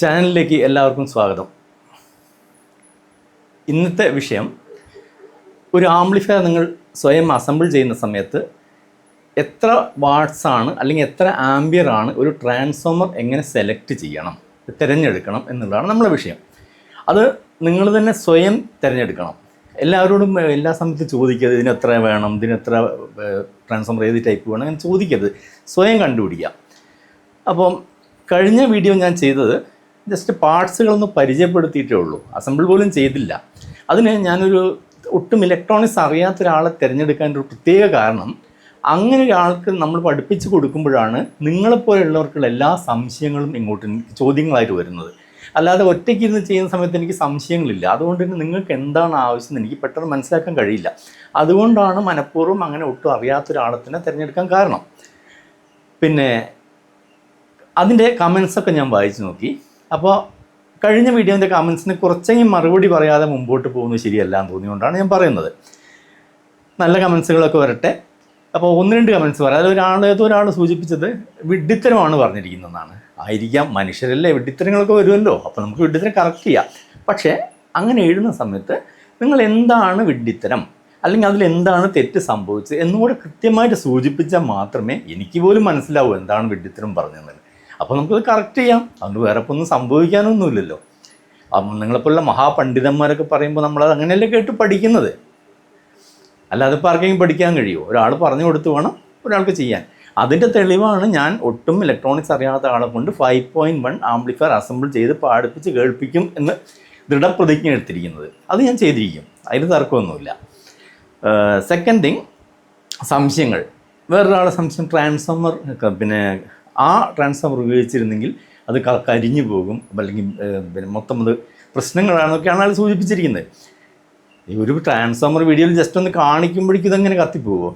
ചാനലിലേക്ക് എല്ലാവർക്കും സ്വാഗതം. ഇന്നത്തെ വിഷയം, ഒരു ആംപ്ലിഫയർ നിങ്ങൾ സ്വയം അസംബിൾ ചെയ്യുന്ന സമയത്ത് എത്ര വാട്ട്സ് ആണ് അല്ലെങ്കിൽ എത്ര ആംബിയർ ആണ് ഒരു ട്രാൻസ്ഫോമർ എങ്ങനെ സെലക്ട് ചെയ്യണം, തിരഞ്ഞെടുക്കണം എന്നുള്ളതാണ് നമ്മുടെ വിഷയം. അത് നിങ്ങൾ തന്നെ സ്വയം തിരഞ്ഞെടുക്കണം. എല്ലാവരോടും എല്ലാ സമയത്തും ചോദിക്കരുത് ഇതിന് എത്ര വേണം, ഇതിന് എത്ര ട്രാൻസ്ഫോമർ ഏത് ടൈപ്പ് വേണം, അങ്ങനെ ചോദിക്കരുത്. സ്വയം കണ്ടുപിടിക്കുക. അപ്പം കഴിഞ്ഞ വീഡിയോ ഞാൻ ചെയ്തത് ജസ്റ്റ് പാർട്സുകളൊന്ന് പരിചയപ്പെടുത്തിയിട്ടേ ഉള്ളൂ, അസംബിൾ പോലും ചെയ്തില്ല. അതിന് ഞാനൊരു ഒട്ടും ഇലക്ട്രോണിക്സ് അറിയാത്ത ഒരാളെ തിരഞ്ഞെടുക്കാനൊരു പ്രത്യേക കാരണം, അങ്ങനെ ഒരാൾക്ക് നമ്മൾ പഠിപ്പിച്ച് കൊടുക്കുമ്പോഴാണ് നിങ്ങളെപ്പോലെയുള്ളവർക്കുള്ള എല്ലാ സംശയങ്ങളും ഇങ്ങോട്ട് ചോദ്യങ്ങളായിട്ട് വരുന്നത്. അല്ലാതെ ഒറ്റയ്ക്ക് ഇരുന്ന് ചെയ്യുന്ന സമയത്ത് എനിക്ക് സംശയങ്ങളില്ല. അതുകൊണ്ട് തന്നെ നിങ്ങൾക്ക് എന്താണ് ആവശ്യം എനിക്ക് പെട്ടെന്ന് മനസ്സിലാക്കാൻ കഴിയില്ല. അതുകൊണ്ടാണ് മനഃപൂർവ്വം അങ്ങനെ ഒട്ടും അറിയാത്ത ഒരാളെ തന്നെ തിരഞ്ഞെടുക്കാൻ കാരണം. പിന്നെ അതിൻ്റെ കമൻസൊക്കെ ഞാൻ വായിച്ചു നോക്കി. അപ്പോൾ കഴിഞ്ഞ വീഡിയോൻ്റെ കമൻസിന് കുറച്ചെങ്കിലും മറുപടി പറയാതെ മുമ്പോട്ട് പോകുന്നത് ശരിയല്ല എന്ന് തോന്നിയുകൊണ്ടാണ് ഞാൻ പറയുന്നത്. നല്ല കമൻസുകളൊക്കെ വരട്ടെ. അപ്പോൾ ഒന്ന് രണ്ട് കമൻസ് പറയാം. ഏതൊരാൾ സൂചിപ്പിച്ചത് വിഡ്ഢിത്തരമാണ് പറഞ്ഞിരിക്കുന്നതെന്നാണ്. ആയിരിക്കാം, മനുഷ്യരല്ലേ, വിഡ്ഢിത്തരങ്ങളൊക്കെ വരുമല്ലോ, അപ്പോൾ നമുക്ക് വിഡ്ഢിത്തരം കറക്റ്റ് ചെയ്യാം. പക്ഷേ അങ്ങനെ എഴുതുന്ന സമയത്ത് നിങ്ങൾ എന്താണ് വിഡ്ഢിത്തരം അല്ലെങ്കിൽ അതിലെന്താണ് തെറ്റ് സംഭവിച്ചത് എന്നുകൂടെ കൃത്യമായിട്ട് സൂചിപ്പിച്ചാൽ മാത്രമേ എനിക്ക് പോലും മനസ്സിലാവൂ എന്താണ് വിഡ്ഢിത്തരം പറഞ്ഞതെന്ന്. അപ്പോൾ നമുക്കത് കറക്റ്റ് ചെയ്യാം. അതുകൊണ്ട് വേറെ ഇപ്പോൾ ഒന്നും സംഭവിക്കാനൊന്നുമില്ലല്ലോ. നിങ്ങളെപ്പോലുള്ള മഹാപണ്ഡിതന്മാരൊക്കെ പറയുമ്പോൾ നമ്മളത് അങ്ങനെയല്ലേ കേട്ട് പഠിക്കുന്നത്. അല്ലാതെ ഇപ്പോൾ ആർക്കെങ്കിലും പഠിക്കാൻ കഴിയുമോ? ഒരാൾ പറഞ്ഞു കൊടുത്ത് വേണം ഒരാൾക്ക് ചെയ്യാൻ. അതിൻ്റെ തെളിവാണ് ഞാൻ ഒട്ടും ഇലക്ട്രോണിക്സ് അറിയാത്ത ആളെ കൊണ്ട് 5.1 ആംപ്ലിഫയർ അസംബിൾ ചെയ്ത് പാടിപ്പിച്ച് കേൾപ്പിക്കും എന്ന് ദൃഢപ്രതിജ്ഞ എടുത്തിരിക്കുന്നത്. അത് ഞാൻ ചെയ്തിരിക്കും, അതിൽ തർക്കമൊന്നുമില്ല. സെക്കൻഡ് തിങ്, സംശയങ്ങൾ. വേറൊരാളെ സംശയം ട്രാൻസ്ഫോമർ, പിന്നെ ആ ട്രാൻസ്ഫോമർ ഉപയോഗിച്ചിരുന്നെങ്കിൽ അത് കരിഞ്ഞു പോകും, അല്ലെങ്കിൽ പിന്നെ മൊത്തം അത് പ്രശ്നങ്ങളാണെന്നൊക്കെയാണ് അയാൾ സൂചിപ്പിച്ചിരിക്കുന്നത്. ഈ ഒരു ട്രാൻസ്ഫോമർ വീഡിയോയിൽ ജസ്റ്റ് ഒന്ന് കാണിക്കുമ്പോഴേക്കും ഇതെങ്ങനെ കത്തിപ്പോകുമോ?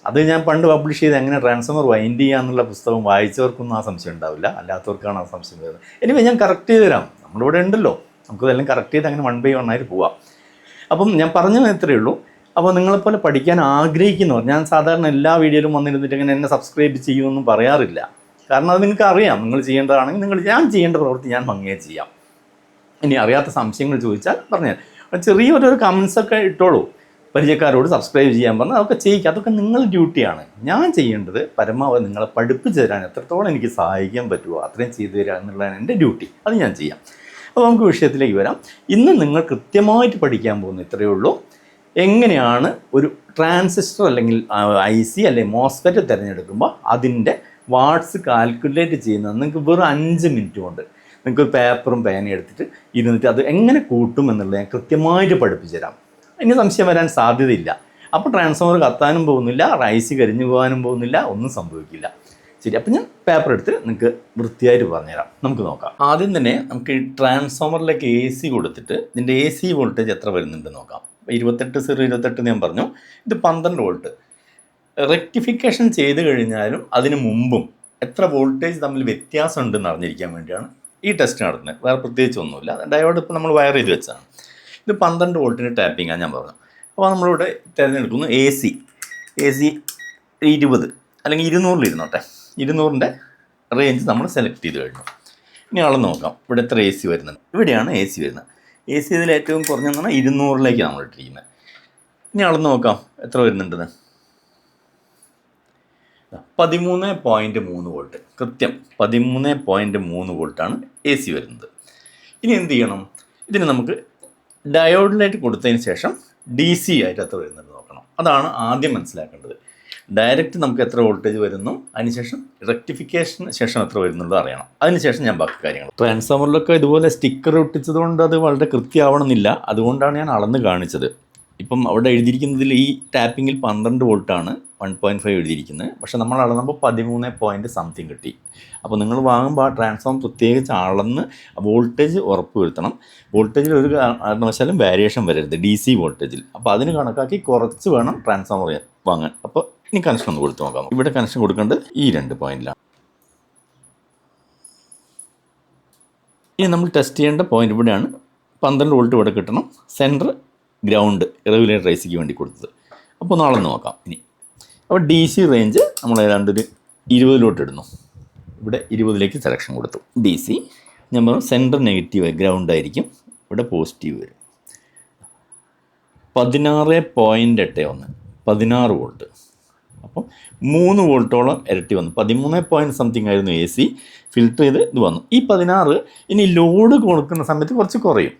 അത് ഞാൻ പണ്ട് പബ്ലിഷ് ചെയ്ത് എങ്ങനെ ട്രാൻസ്ഫോമർ വൈൻഡ് ചെയ്യാന്നുള്ള പുസ്തകം വായിച്ചവർക്കൊന്നും ആ സംശയം ഉണ്ടാവില്ല, അല്ലാത്തവർക്കാണ് ആ സംശയം വരുന്നത്. എനിവേ ഞാൻ കറക്റ്റ് ചെയ്ത് തരാം, നമ്മളിവിടെ ഉണ്ടല്ലോ, നമുക്കതെല്ലാം കറക്റ്റ് ചെയ്ത് അങ്ങനെ 1 by 1 ആയിട്ട് പോവാം. അപ്പം ഞാൻ പറഞ്ഞത് ഇത്രയേ ഉള്ളൂ. അപ്പോൾ നിങ്ങളെപ്പോലെ പഠിക്കാൻ ആഗ്രഹിക്കുന്നവർ, ഞാൻ സാധാരണ എല്ലാ വീഡിയോയിലും വന്നിരുന്നിട്ട് ഇങ്ങനെ എന്നെ സബ്സ്ക്രൈബ് ചെയ്യുമെന്നും പറയാറില്ല. കാരണം അത് നിങ്ങൾക്ക് അറിയാം, നിങ്ങൾ ചെയ്യേണ്ടതാണെങ്കിൽ ഞാൻ ചെയ്യേണ്ട പ്രവൃത്തി ഞാൻ ഭംഗിയായി ചെയ്യാം. ഇനി അറിയാത്ത സംശയങ്ങൾ ചോദിച്ചാൽ പറഞ്ഞാൽ ചെറിയൊരു കമൻസൊക്കെ ഇട്ടോളൂ. പരിചയക്കാരോട് സബ്സ്ക്രൈബ് ചെയ്യാൻ പറഞ്ഞാൽ അതൊക്കെ ചെയ്യിക്കുക. അതൊക്കെ നിങ്ങളുടെ ഡ്യൂട്ടിയാണ്. ഞാൻ ചെയ്യേണ്ടത് പരമാവധി നിങ്ങളെ പഠിപ്പിച്ച് തരാൻ എത്രത്തോളം എനിക്ക് സഹായിക്കാൻ പറ്റുമോ അത്രയും ചെയ്തു തരിക എന്നുള്ളതാണ് എൻ്റെ ഡ്യൂട്ടി. അത് ഞാൻ ചെയ്യാം. അപ്പോൾ നമുക്ക് വിഷയത്തിലേക്ക് വരാം. ഇന്ന് നിങ്ങൾ കൃത്യമായിട്ട് പഠിക്കാൻ പോകുന്ന ഇത്രയേ ഉള്ളൂ. എങ്ങനെയാണ് ഒരു ട്രാൻസിസ്റ്റർ അല്ലെങ്കിൽ IC അല്ലെങ്കിൽ മോസ്ഫെറ്റ് തിരഞ്ഞെടുക്കുമ്പോൾ അതിൻ്റെ വാട്ട്സ് കാൽക്കുലേറ്റ് ചെയ്യുന്നത് നിങ്ങൾക്ക് വെറും 5 മിനിറ്റ് കൊണ്ട് നിങ്ങൾക്ക് ഒരു പേപ്പറും പേനയും എടുത്തിട്ട് ഇരുന്നിട്ട് അത് എങ്ങനെ കൂട്ടും എന്നുള്ളത് ഞാൻ കൃത്യമായിട്ട് പഠിപ്പിച്ചു തരാം. ഇനി സംശയം വരാൻ സാധ്യതയില്ല. അപ്പോൾ ട്രാൻസ്ഫോമർ കത്താനും പോകുന്നില്ല, IC കരിഞ്ഞു പോകാനും പോകുന്നില്ല, ഒന്നും സംഭവിക്കില്ല. ശരി, അപ്പം ഞാൻ പേപ്പർ എടുത്ത് നിങ്ങൾക്ക് വൃത്തിയായിട്ട് പറഞ്ഞുതരാം. നമുക്ക് നോക്കാം. ആദ്യം തന്നെ നമുക്ക് ഈ ട്രാൻസ്ഫോമറിലേക്ക് AC കൊടുത്തിട്ട് ഇതിൻ്റെ AC വോൾട്ടേജ് എത്ര വരുന്നുണ്ട് നോക്കാം. 28/028 ഞാൻ പറഞ്ഞു. ഇത് 12 വോൾട്ട്. റെക്ടിഫിക്കേഷൻ ചെയ്ത് കഴിഞ്ഞാലും അതിന് മുമ്പും എത്ര വോൾട്ടേജ് തമ്മിൽ വ്യത്യാസം ഉണ്ടെന്ന് അറിഞ്ഞിരിക്കാൻ വേണ്ടിയാണ് ഈ ടെസ്റ്റ് നടത്തുന്നത്. വേറെ പ്രത്യേകിച്ചൊന്നുമില്ല. ഡയോഡ് ഇപ്പോൾ നമ്മൾ വയർ ചെയ്ത് വെച്ചാണ്. ഇത് 12 വോൾട്ടിൻ്റെ ടാപ്പിങ്ങാണ് ഞാൻ പറഞ്ഞു. അപ്പോൾ നമ്മളിവിടെ തിരഞ്ഞെടുക്കുന്നു AC 20 അല്ലെങ്കിൽ 200 ഇരുന്നോട്ടെ. 200ൻ്റെ റേഞ്ച് നമ്മൾ സെലക്ട് ചെയ്ത് കഴിഞ്ഞു. ഇനി ആളെ നോക്കാം ഇവിടെ എത്ര AC വരുന്നുണ്ട്. ഇവിടെയാണ് AC വരുന്നത്. AC ഇതിൽ ഏറ്റവും കുറഞ്ഞെന്ന് പറഞ്ഞാൽ 200ലേക്ക് നമ്മൾ ഇട്ടിരിക്കുന്നത്. ഇനി ആളെ നോക്കാം എത്ര വരുന്നുണ്ടെന്ന്. 13.3 വോൾട്ട്. കൃത്യം 13.3 വോൾട്ടാണ് AC വരുന്നത്. ഇനി എന്ത് ചെയ്യണം? ഇതിന് നമുക്ക് ഡയോഡിലേക്ക് കൊടുത്തതിന് ശേഷം DC ആയിട്ട് എത്ര വരുന്നുണ്ട് നോക്കണം. അതാണ് ആദ്യം മനസ്സിലാക്കേണ്ടത്. ഡയറക്റ്റ് നമുക്ക് എത്ര വോൾട്ടേജ് വരുന്നു, അതിനുശേഷം റെക്ടിഫിക്കേഷന് ശേഷം എത്ര വരുന്നുള്ളത് അറിയണം. അതിനുശേഷം ഞാൻ ബാക്കി കാര്യങ്ങൾ. ട്രാൻസ്ഫോമറിലൊക്കെ ഇതുപോലെ സ്റ്റിക്കർ ഒട്ടിച്ചതുകൊണ്ട് അത് വളരെ കൃത്യമാവണമെന്നില്ല. അതുകൊണ്ടാണ് ഞാൻ അളന്ന് കാണിച്ചത്. ഇപ്പം അവിടെ എഴുതിയിരിക്കുന്നതിൽ ഈ ടാപ്പിങ്ങിൽ 12 വോൾട്ടാണ് 1.5 എഴുതിയിരിക്കുന്നത്. പക്ഷെ നമ്മൾ അളന്നപ്പോൾ 13 കിട്ടി. അപ്പോൾ നിങ്ങൾ വാങ്ങുമ്പോൾ ആ ട്രാൻസ്ഫോം പ്രത്യേകിച്ച് അളന്ന് വോൾട്ടേജ് ഉറപ്പ് വരുത്തണം. വോൾട്ടേജിൽ ഒരു കാരണവശാലും വേരിയേഷൻ വരരുത് DC വോൾട്ടേജിൽ. അപ്പോൾ അതിന് കണക്കാക്കി കുറച്ച് വേണം ട്രാൻസ്ഫോമർ വാങ്ങാൻ. അപ്പോൾ ഇനി കണക്ഷൻ ഒന്ന് കൊടുത്ത് നോക്കാം. ഇവിടെ കണക്ഷൻ കൊടുക്കേണ്ടത് ഈ 2 പോയിന്റിലാണ്. ഇനി നമ്മൾ ടെസ്റ്റ് ചെയ്യേണ്ട പോയിന്റ് ഇവിടെയാണ്. 12 വോൾട്ട് ഇവിടെ കിട്ടണം. സെൻറ്റർ ഗ്രൗണ്ട് റെഗുലേറ്റർ ICക്ക് വേണ്ടി കൊടുത്തത്. അപ്പോൾ നാളെ നോക്കാം. ഇനി അപ്പോൾ DC റേഞ്ച് നമ്മൾ ഏതാണ്ട് ഒരു 20 ഇടുന്നു. ഇവിടെ 20ലേക്ക് സെലക്ഷൻ കൊടുത്തു. DC ഞാൻ പറഞ്ഞു സെൻറ്റർ നെഗറ്റീവ് ഗ്രൗണ്ട് ആയിരിക്കും, ഇവിടെ പോസിറ്റീവ് വരും. 16.81 16 വോൾട്ട്. അപ്പം 3 വോൾട്ടോളം ഇരട്ടി വന്നു. 13 സംതിങ് ആയിരുന്നു AC, ഫിൽറ്റർ ചെയ്ത് ഇത് വന്നു. ഈ 16 ഇനി ലോഡ് കൊടുക്കുന്ന സമയത്ത് കുറച്ച് കുറയും.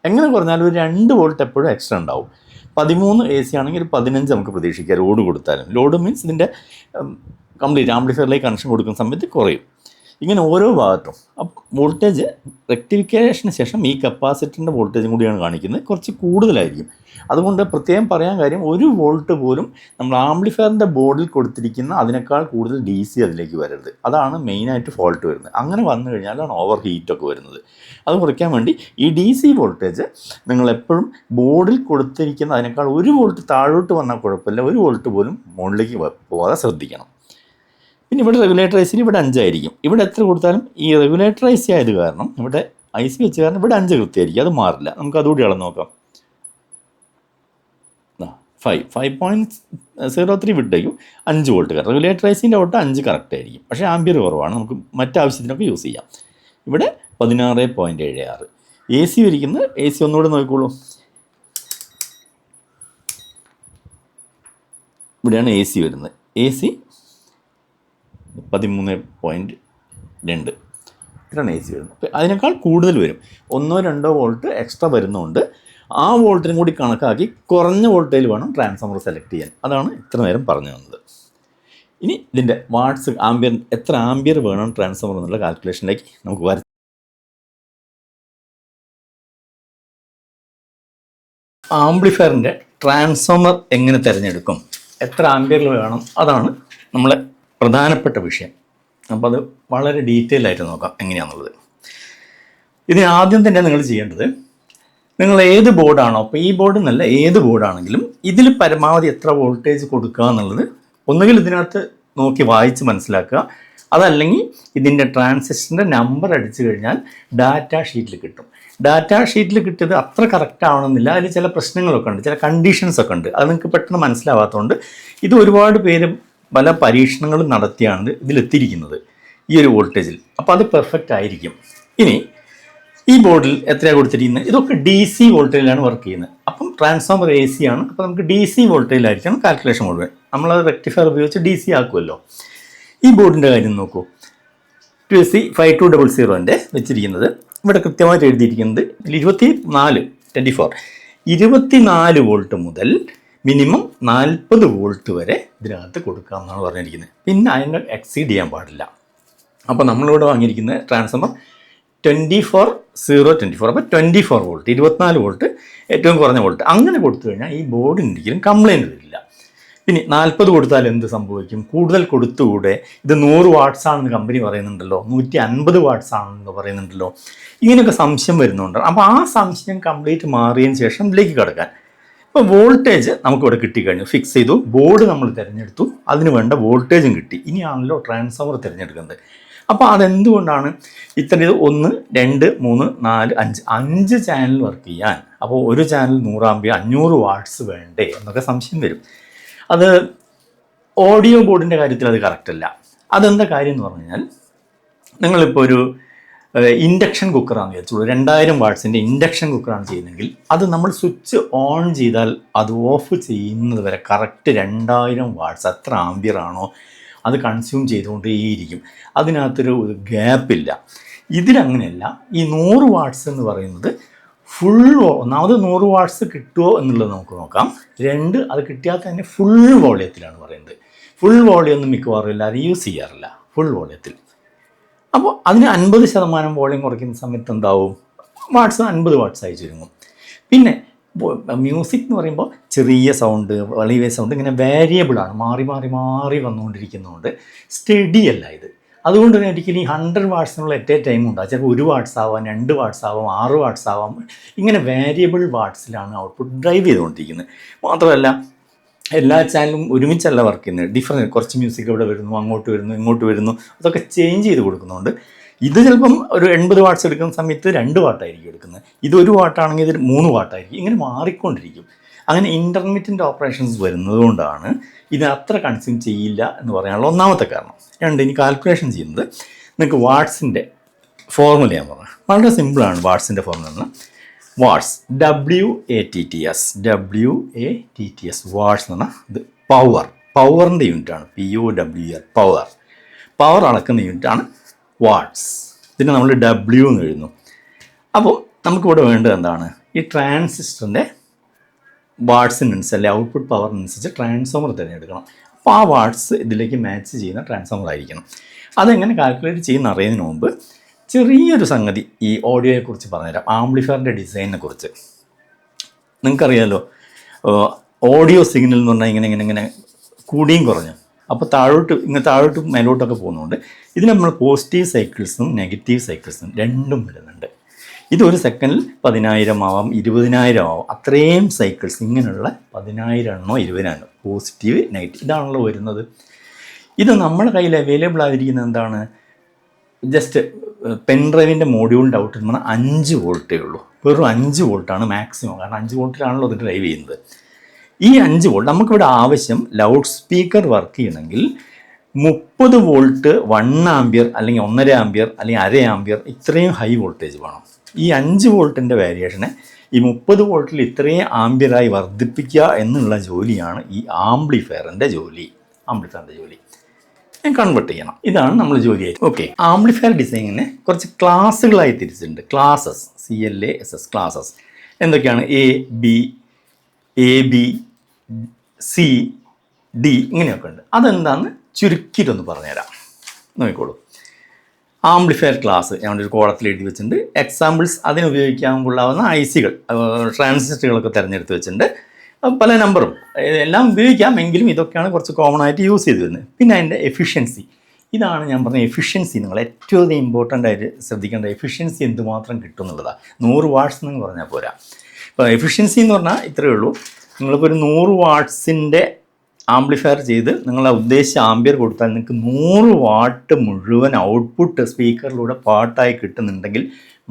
എങ്ങനെ കുറഞ്ഞാലും ഒരു 2 വോൾട്ട് എപ്പോഴും എക്സ്ട്രാ ഉണ്ടാവും. 13 AC ആണെങ്കിൽ ഒരു 15 നമുക്ക് പ്രതീക്ഷിക്കാം ലോഡ് കൊടുത്താലും. ലോഡ് മീൻസ് ഇതിൻ്റെ കംപ്ലീറ്റ് ആംപ്ലിഫയറിലേക്ക് കണക്ഷൻ കൊടുക്കുന്ന സമയത്ത് കുറയും. ഇങ്ങനെ ഓരോ ഭാഗത്തും. അപ്പം വോൾട്ടേജ് റെക്ടിഫിക്കേഷന് ശേഷം ഈ കപ്പാസിറ്ററിൻ്റെ വോൾട്ടേജും കൂടിയാണ് കാണിക്കുന്നത്, കുറച്ച് കൂടുതലായിരിക്കും. അതുകൊണ്ട് പ്രത്യേകം പറയാൻ കാര്യം, 1 വോൾട്ട് പോലും നമ്മൾ ആംപ്ലിഫയറിൻ്റെ ബോർഡിൽ കൊടുത്തിരിക്കുന്ന അതിനേക്കാൾ കൂടുതൽ DC അതിലേക്ക് വരരുത്. അതാണ് മെയിനായിട്ട് ഫോൾട്ട് വരുന്നത്. അങ്ങനെ വന്നു കഴിഞ്ഞാലാണ് ഓവർ ഹീറ്റൊക്കെ വരുന്നത്. അത് കുറയ്ക്കാൻ വേണ്ടി ഈ DC വോൾട്ടേജ് നിങ്ങൾ എപ്പോഴും ബോർഡിൽ കൊടുത്തിരിക്കുന്ന അതിനേക്കാൾ 1 വോൾട്ട് താഴോട്ട് വന്നാൽ കുഴപ്പമില്ല, 1 വോൾട്ട് പോലും മുകളിലേക്ക് പോകാതെ ശ്രദ്ധിക്കണം. പിന്നെ ഇവിടെ റെഗുലേറ്റർ IC ഇവിടെ 5 ആയിരിക്കും. ഇവിടെ എത്ര കൊടുത്താലും ഈ റെഗുലേറ്റർ IC ആയത് കാരണം, ഇവിടെ IC വെച്ച് കാരണം ഇവിടെ 5 കൃത്യമായിരിക്കും, അത് മാറില്ല. നമുക്ക് അതുകൂടി അളന്ന് നോക്കാം. 5.03 വിട്ടേക്കും, 5 വോൾട്ട്. റെഗുലേറ്റർ ICൻ്റെ ഔട്ട് 5 കറക്റ്റ് ആയിരിക്കും, പക്ഷേ ആംബിയർ കുറവാണ്, നമുക്ക് മറ്റാവശ്യത്തിനൊക്കെ യൂസ് ചെയ്യാം. ഇവിടെ 16.76 AC ഇരിക്കുന്നത്. AC ഒന്നുകൂടെ നോക്കിക്കോളൂ. ഇവിടെയാണ് AC വരുന്നത്. AC 13.2 ഇത്രയാണ് AC വരുന്നത്. അപ്പോൾ അതിനേക്കാൾ കൂടുതൽ വരും, 1-2 വോൾട്ട് എക്സ്ട്രാ വരുന്നതുകൊണ്ട് ആ വോൾട്ടിനും കൂടി കണക്കാക്കി കുറഞ്ഞ വോൾട്ടേജിൽ വേണം ട്രാൻസ്ഫോമർ സെലക്ട് ചെയ്യാൻ. അതാണ് ഇത്ര നേരം പറഞ്ഞു തന്നത്. ഇനി ഇതിൻ്റെ വാട്ട്സ് ആംബിയർ, എത്ര ആംബിയർ വേണം ട്രാൻസ്ഫോമർ എന്നുള്ള കാൽക്കുലേഷനിലേക്ക് നമുക്ക് വരാം. ആംപ്ലിഫയറിൻ്റെ ട്രാൻസ്ഫോമർ എങ്ങനെ തിരഞ്ഞെടുക്കും, എത്ര ആംബിയറിൽ വേണം, അതാണ് നമ്മളെ പ്രധാനപ്പെട്ട വിഷയം. അപ്പോൾ അത് വളരെ ഡീറ്റെയിൽ ആയിട്ട് നോക്കാം എങ്ങനെയാണെന്നുള്ളത്. ഇതിന് ആദ്യം തന്നെ നിങ്ങൾ ചെയ്യേണ്ടത്, നിങ്ങൾ ഏത് ബോർഡാണോ, അപ്പോൾ ഈ ബോർഡ് എന്നല്ല ഏത് ബോർഡാണെങ്കിലും ഇതിൽ പരമാവധി എത്ര വോൾട്ടേജ് കൊടുക്കുക എന്നുള്ളത് ഒന്നുകിൽ ഇതിനകത്ത് നോക്കി വായിച്ച് മനസ്സിലാക്കുക, അതല്ലെങ്കിൽ ഇതിൻ്റെ ട്രാൻസിസ്റ്ററിൻ്റെ നമ്പർ അടിച്ചു കഴിഞ്ഞാൽ ഡാറ്റ ഷീറ്റിൽ കിട്ടും. ഡാറ്റ ഷീറ്റിൽ കിട്ടിയത് അത്ര കറക്റ്റ് ആവണമെന്നില്ല, അതിൽ ചില പ്രശ്നങ്ങളൊക്കെ ഉണ്ട്, ചില കണ്ടീഷൻസൊക്കെ ഉണ്ട്. അത് നിങ്ങൾക്ക് പെട്ടെന്ന് മനസ്സിലാവാത്തതുകൊണ്ട് ഇത് ഒരുപാട് പേര് പല പരീക്ഷണങ്ങളും നടത്തിയാണ് ഇതിലെത്തിയിരിക്കുന്നത് ഈ ഒരു വോൾട്ടേജിൽ. അപ്പോൾ അത് പെർഫെക്റ്റ് ആയിരിക്കും. ഇനി ഈ ബോർഡിൽ എത്രയാണ് കൊടുത്തിരിക്കുന്നത്, ഇതൊക്കെ DC വോൾട്ടേജിലാണ് വർക്ക് ചെയ്യുന്നത്. അപ്പം ട്രാൻസ്ഫോമർ AC ആണ്, അപ്പോൾ നമുക്ക് DC വോൾട്ടേജിലായിരിക്കണം കാൽക്കുലേഷൻ മുഴുവൻ. നമ്മളത് റെക്ടിഫയർ ഉപയോഗിച്ച് DC ആക്കുമല്ലോ. ഈ ബോർഡിൻ്റെ കാര്യം നോക്കൂ. 2AC 5200 വെച്ചിരിക്കുന്നത് ഇവിടെ കൃത്യമായിട്ട് എഴുതിയിരിക്കുന്നത് 24 വോൾട്ട് മുതൽ മിനിമം 40 വോൾട്ട് വരെ ഇതിനകത്ത് കൊടുക്കാം എന്നാണ് പറഞ്ഞിരിക്കുന്നത്. പിന്നെ അതിനെ എക്സീഡ് ചെയ്യാൻ പാടില്ല. അപ്പോൾ നമ്മളിവിടെ വാങ്ങിയിരിക്കുന്ന ട്രാൻസ്ഫോമർ 24 അപ്പോൾ 24 വോൾട്ട്, 24 വോൾട്ട് ഏറ്റവും കുറഞ്ഞ വോൾട്ട്. അങ്ങനെ കൊടുത്തു കഴിഞ്ഞാൽ ഈ ബോർഡിന് ഒരിക്കലും കംപ്ലൈൻറ്റ് വരില്ല. പിന്നെ 40 കൊടുത്താൽ എന്ത് സംഭവിക്കും, കൂടുതൽ കൊടുത്തുകൂടെ, ഇത് 100 വാട്ട്സ് ആണെന്ന് കമ്പനി പറയുന്നുണ്ടല്ലോ, 150 വാട്ട്സ് ആണെന്ന് പറയുന്നുണ്ടല്ലോ, ഇങ്ങനെയൊക്കെ സംശയം വരുന്നുണ്ട്. അപ്പോൾ ആ സംശയം കംപ്ലീറ്റ് മാറിയതിന് ശേഷം ഇതിലേക്ക് കിടക്കാൻ. ഇപ്പോൾ വോൾട്ടേജ് നമുക്കിവിടെ കിട്ടിക്കഴിഞ്ഞു, ഫിക്സ് ചെയ്തു, ബോർഡ് നമ്മൾ തിരഞ്ഞെടുത്തു, അതിന് വേണ്ട വോൾട്ടേജും കിട്ടി. ഇനിയാണല്ലോ ട്രാൻസ്ഫോമർ തിരഞ്ഞെടുക്കുന്നത്. അപ്പോൾ അതെന്തുകൊണ്ടാണ് ഇത്ര 1, 2, 3, 4, 5 ചാനൽ വർക്ക് ചെയ്യാൻ, അപ്പോൾ ഒരു ചാനൽ 100 ആംപിയർ 500 വാട്ട്സ് വേണ്ടേ എന്നൊക്കെ സംശയം വരും. അത് ഓഡിയോ ബോർഡിൻ്റെ കാര്യത്തിൽ അത് കറക്റ്റല്ല. അതെന്താ കാര്യം എന്ന് പറഞ്ഞു കഴിഞ്ഞാൽ, നിങ്ങളിപ്പോൾ ഒരു ഇൻഡക്ഷൻ കുക്കറാണെന്ന് വിചാരിച്ചോളൂ, 2000 വാട്ട്സിൻ്റെ ഇൻഡക്ഷൻ കുക്കറാണ് ചെയ്യുന്നതെങ്കിൽ അത് നമ്മൾ സ്വിച്ച് ഓൺ ചെയ്താൽ അത് ഓഫ് ചെയ്യുന്നത് വരെ കറക്റ്റ് 2000 വാട്ട്സ് എത്ര ആംപിയർ ആണോ അത് കൺസ്യൂം ചെയ്തുകൊണ്ടേയിരിക്കും. അതിനകത്തൊരു ഗ്യാപ്പില്ല. ഇതിലങ്ങനെയല്ല. ഈ 100 വാട്ട്സ് എന്ന് പറയുന്നത് ഒന്നാമത് 100 വാട്ട്സ് കിട്ടുമോ എന്നുള്ളത് നമുക്ക് നോക്കാം. 2, അത് കിട്ടിയാൽ തന്നെ ഫുൾ വോളിയത്തിലാണ് പറയുന്നത്. ഫുൾ വോളിയം ഒന്നും മിക്കവാറും എല്ലാവരും യൂസ് ചെയ്യാറില്ല, ഫുൾ വോളിയത്തിൽ. അപ്പോൾ അതിന് 50% വോളിയം കുറയ്ക്കുന്ന സമയത്ത് എന്താവും, വാട്ട്സ് 50 വാട്ട്സ് ആയി ചുരുങ്ങും. പിന്നെ മ്യൂസിക് എന്ന് പറയുമ്പോൾ ചെറിയ സൗണ്ട്, വലിയ സൗണ്ട്, ഇങ്ങനെ വേരിയബിളാണ്, മാറി മാറി മാറി വന്നുകൊണ്ടിരിക്കുന്നതുകൊണ്ട് സ്റ്റഡി അല്ല ഇത്. അതുകൊണ്ട് തന്നെ ഒരിക്കലും ഈ 100 വാട്ട്സിനുള്ള എറ്റ് എ ടൈം ഉണ്ടാകും. ചിലപ്പോൾ 1 വാട്ട്സ് ആവാം, 2 വാട്ട്സ് ആവാം, 6 വാട്ട്സ് ആവാം. ഇങ്ങനെ വേരിയബിൾ വാട്ട്സിലാണ് ഔട്ട്പുട്ട് ഡ്രൈവ് ചെയ്തുകൊണ്ടിരിക്കുന്നത്. മാത്രമല്ല എല്ലാ ചാനലും ഒരുമിച്ചല്ല വർക്ക് ചെയ്യുന്നത്, ഡിഫറൻറ്റ്. കുറച്ച് മ്യൂസിക് ഇവിടെ വരുന്നു, അങ്ങോട്ട് വരുന്നു, ഇങ്ങോട്ട് വരുന്നു, അതൊക്കെ ചേഞ്ച് ചെയ്ത് കൊടുക്കുന്നുണ്ട്. ഇത് ചിലപ്പം ഒരു 80 വാട്ട്സ് എടുക്കുന്ന സമയത്ത് 2 വാട്ടായിരിക്കും എടുക്കുന്നത്, ഇത് 1 വാട്ടാണെങ്കിൽ ഇത് 3 വാട്ടായിരിക്കും. ഇങ്ങനെ മാറിക്കൊണ്ടിരിക്കും. അങ്ങനെ ഇൻ്റർമീഡിയറ്റ് ഓപ്പറേഷൻസ് വരുന്നത് കൊണ്ടാണ് ഇത് അത്ര കൺസ്യൂം ചെയ്യില്ല എന്ന് പറയാനുള്ള ഒന്നാമത്തെ കാരണം. 2, ഇനി കാൽക്കുലേഷൻ ചെയ്യുന്നത് നിങ്ങൾക്ക് വാട്ട്സിൻ്റെ ഫോർമുല ഞാൻ പറഞ്ഞു, വളരെ സിമ്പിളാണ് വാട്സിൻ്റെ ഫോർമുല. വാട്സ് WATTS വാട്സ് എന്ന് പറഞ്ഞാൽ ഇത് പവറിൻ്റെ യൂണിറ്റാണ്. POWER പവർ അളക്കുന്ന യൂണിറ്റാണ് വാട്സ്. ഇതിന് നമ്മൾ W എന്ന് എഴുതുന്നു. അപ്പോൾ നമുക്കിവിടെ വേണ്ടത് എന്താണ്? ഈ ട്രാൻസിസ്റ്ററിൻ്റെ വാട്സിനനുസരിച്ച് ഔട്ട്പുട്ട് പവറിനനുസരിച്ച് ട്രാൻസ്ഫോമർ തിരഞ്ഞെടുക്കണം. അപ്പോൾ ആ വാട്സ് ഇതിലേക്ക് മാച്ച് ചെയ്യുന്ന ട്രാൻസ്ഫോമർ ആയിരിക്കണം. അതെങ്ങനെ കാൽക്കുലേറ്റ് ചെയ്യുന്ന അറിയുന്നതിന് മുമ്പ് ചെറിയൊരു സംഗതി ഈ ഓഡിയോയെക്കുറിച്ച് പറഞ്ഞുതരാം. ആംപ്ലിഫയറിൻ്റെ ഡിസൈനിനെ കുറിച്ച്. നിങ്ങൾക്കറിയാമല്ലോ, ഓഡിയോ സിഗ്നൽ എന്ന് പറഞ്ഞാൽ ഇങ്ങനെ കൂടിയും കുറഞ്ഞു. അപ്പോൾ താഴോട്ട് മേലോട്ടൊക്കെ പോകുന്നതുകൊണ്ട് ഇതിന് നമ്മൾ പോസിറ്റീവ് സൈക്കിൾസും നെഗറ്റീവ് സൈക്കിൾസും രണ്ടും വരുന്നുണ്ട്. ഇത് ഒരു സെക്കൻഡിൽ 10,000 ആവാം, 20,000 ആവാം. അത്രയും സൈക്കിൾസ്, ഇങ്ങനെയുള്ള 10,000 20,000 പോസിറ്റീവ് നെഗറ്റീവ് ഇതാണല്ലോ വരുന്നത്. ഇത് നമ്മുടെ കയ്യിൽ അവൈലബിൾ ആയിരിക്കുന്നത് എന്താണ്? ജസ്റ്റ് പെൻഡ്രൈവിൻ്റെ മോഡ്യൂളിൻ്റെ ഔട്ട് എന്ന് പറഞ്ഞാൽ 5 വോൾട്ടേ ഉള്ളൂ. വെറും 5 വോൾട്ടാണ് മാക്സിമം. കാരണം 5 വോൾട്ടിലാണല്ലോ അത് ഡ്രൈവ് ചെയ്യുന്നത്. ഈ 5 വോൾട്ട് നമുക്കിവിടെ ആവശ്യം ലൗഡ് സ്പീക്കർ വർക്ക് ചെയ്യണമെങ്കിൽ 30 വോൾട്ട് 1 ആംപിയർ അല്ലെങ്കിൽ 1.5 ആംപിയർ അല്ലെങ്കിൽ 1/2 ആംപിയർ ഇത്രയും ഹൈ വോൾട്ടേജ് വേണം. ഈ 5 വോൾട്ടിൻ്റെ വേരിയേഷനെ ഈ 30 വോൾട്ടിൽ ഇത്രയും ആംപിയറായി വർദ്ധിപ്പിക്കുക എന്നുള്ള ജോലിയാണ് ഈ ആംപ്ലിഫയറിൻ്റെ ജോലി. കൺവേർട്ട് ചെയ്യണം. ഇതാണ് നമ്മൾ ജോലിയായി. ഓക്കെ, ആംപ്ലിഫയർ ഡിസൈനിനെ കുറച്ച് ക്ലാസ്സുകളായി തിരിച്ചിട്ടുണ്ട്. CLASSES ക്ലാസ്സസ് എന്തൊക്കെയാണ്? AB C D ഇങ്ങനെയൊക്കെ ഉണ്ട്. അതെന്താണെന്ന് ചുരുക്കിയിട്ടൊന്ന് പറഞ്ഞുതരാം, നോക്കിക്കോളൂ. ആംപ്ലിഫയർ ക്ലാസ് ഞാനൊരു കോളത്തിൽ എഴുതി വെച്ചിട്ടുണ്ട്. എക്സാമ്പിൾസ് അതിനുപയോഗിക്കാൻ കൊള്ളാവുന്ന ICകൾ, ട്രാൻസിസ്റ്ററുകളൊക്കെ തിരഞ്ഞെടുത്ത് വെച്ചിട്ടുണ്ട്. പല നമ്പറും എല്ലാം ഉപയോഗിക്കാം, എങ്കിലും ഇതൊക്കെയാണ് കുറച്ച് കോമൺ ആയിട്ട് യൂസ് ചെയ്ത് വരുന്നത്. പിന്നെ അതിൻ്റെ എഫിഷ്യൻസി, ഇതാണ് ഞാൻ പറഞ്ഞ എഫിഷ്യൻസി. നിങ്ങൾ ഏറ്റവും ഇമ്പോർട്ടൻ്റ് ആയിട്ട് ശ്രദ്ധിക്കേണ്ട എഫിഷ്യൻസി എന്തുമാത്രം കിട്ടും എന്നുള്ളതാണ്. 100 വാട്ട്സ് എന്ന് പറഞ്ഞാൽ പോരാ. ഇപ്പോൾ എഫിഷ്യൻസി എന്ന് പറഞ്ഞാൽ ഇത്രയേ ഉള്ളൂ. നിങ്ങളിപ്പോൾ ഒരു 100 വാട്ട്സിൻ്റെ ആംപ്ലിഫയർ ചെയ്ത് നിങ്ങൾ ഉദ്ദേശിച്ച ആംബിയർ കൊടുത്താൽ നിങ്ങൾക്ക് 100 വാട്ട് മുഴുവൻ ഔട്ട്പുട്ട് സ്പീക്കറിലൂടെ പാട്ടായി കിട്ടുന്നുണ്ടെങ്കിൽ